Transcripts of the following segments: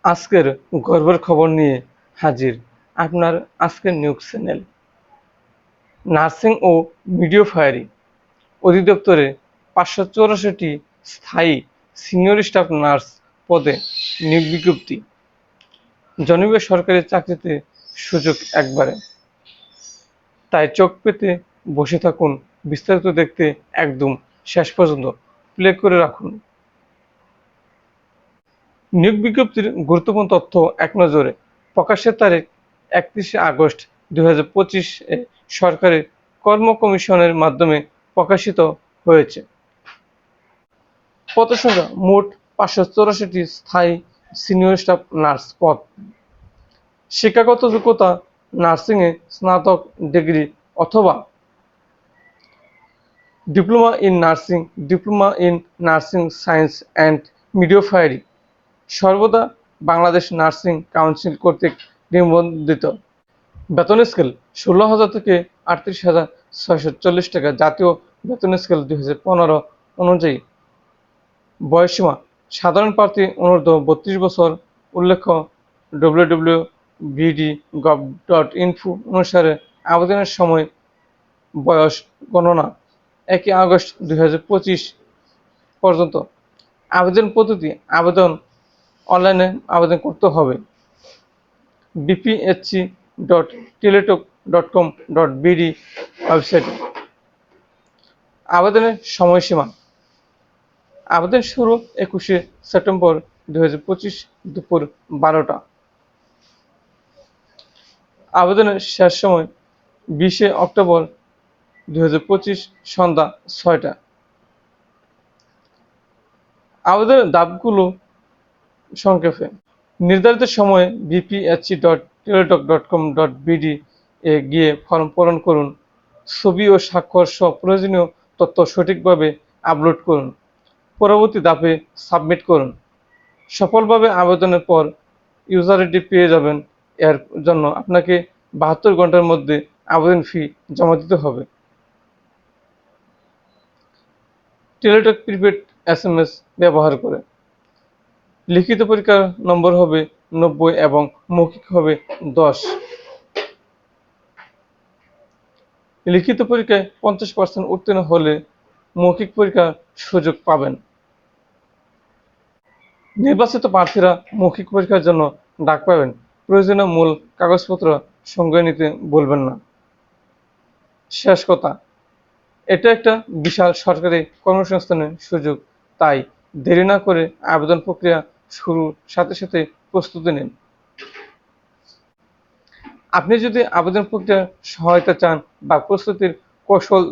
আজকের গর্বের খবর নিয়ে হাজির আপনার আজকের নিউজ চ্যানেল। নার্সিং ও মিডওয়াইফারি অধিদপ্তরে 584টি স্থায়ী সিনিয়র স্টাফ নার্স পদে নিয়োগ বিজ্ঞপ্তি। জনবল সরকারি চাকরিতে সুযোগ একবারে, তাই চোখ পেতে বসে থাকুন। বিস্তারিত দেখতে একদম শেষ পর্যন্ত প্লে করে রাখুন। নিয়োগ বিজ্ঞপ্তির গুরুত্বপূর্ণ তথ্য এক নজরে। প্রকাশের তারিখ 31শে আগস্ট 2025 এ সরকারি কর্ম কমিশনের মাধ্যমে প্রকাশিত হয়েছে। পদ সংখ্যা মোট 584টি স্থায়ী সিনিয়র স্টাফ নার্স পদ। শিক্ষাগত যোগ্যতা নার্সিংয়ে স্নাতক ডিগ্রি অথবা diploma in nursing, diploma in nursing science and midwifery, সর্বদা বাংলাদেশ নার্সিং কাউন্সিল কর্তৃক নিবন্ধিত। বেতন স্কেল 16,000 থেকে 38,640 টাকা। জাতীয় বেতন স্কেল 2015 অনুযায়ী। বয়সসীমা সাধারণ প্রার্থী অনূর্ধ্ব 32 বছর। উল্লেখ্য, www.bd.gov.info অনুসারে আবেদনের সময় বয়স গণনা 1 আগস্ট 2025 পর্যন্ত। আবেদন পদ্ধতি: অনলাইনে আবেদন করতে হবে। bphc.teletalk.com.bd ওয়েবসাইটে। আবেদনের সময়সীমা: আবেদন শুরু 21শে সেপ্টেম্বর 2025 দুপুর 12টা। আবেদনের শেষ সময় 20শে অক্টোবর 2025 সন্ধ্যা 6টা। আবেদনের ধাপগুলো সংক্ষেপে: নির্ধারিত সময়ে bphc.teletalk.com.bd এ গিয়ে ফর্ম পূরণ করুন। ছবি ও স্বাক্ষর সহ প্রয়োজনীয় তথ্য সঠিকভাবে আপলোড করুন। পরবর্তী ধাপে সাবমিট করুন। সফলভাবে আবেদনের পর ইউজার আইডি পেয়ে যাবেন। এর জন্য আপনাকে 72 ঘন্টার মধ্যে আবেদন ফি জমা দিতে হবে। টেলিটক প্রিপেড SMS ব্যবহার করে। লিখিত পরীক্ষার নম্বর হবে 90 এবং মৌখিক হবে 10। লিখিত পরীক্ষায় 50% উত্তীর্ণ হলে মৌখিক পরীক্ষার সুযোগ পাবেন। নির্বাচিত প্রার্থীরা মৌখিক পরীক্ষার জন্য ডাক পাবেন। প্রয়োজনীয় মূল কাগজপত্র সঙ্গে নিতে ভুলবেন না। শেষ কথা, এটা একটা বিশাল সরকারি কর্মসংস্থানের সুযোগ, তাই দেরি না করে আবেদন প্রক্রিয়া শুরুর সাথে সাথে প্রস্তুতি নিন। আপনি যদি আবেদন প্রক্রিয়ার সহায়তা চান বা প্রস্তুতির কৌশল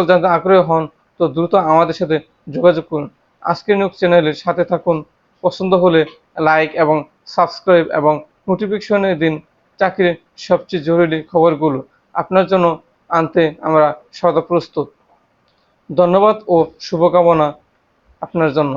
জানতে আগ্রহী হন, তো দ্রুত আমাদের সাথে যোগাযোগ করুন। আজকের নিউজ চ্যানেলের সাথে থাকুন। পছন্দ হলে লাইক এবং সাবস্ক্রাইব এবং নোটিফিকেশনে দিন। চাকরির সবচেয়ে জরুরি খবরগুলো আপনার জন্য আনতে আমরা সদা প্রস্তুত। ধন্যবাদ ও শুভকামনা আপনার জন্য।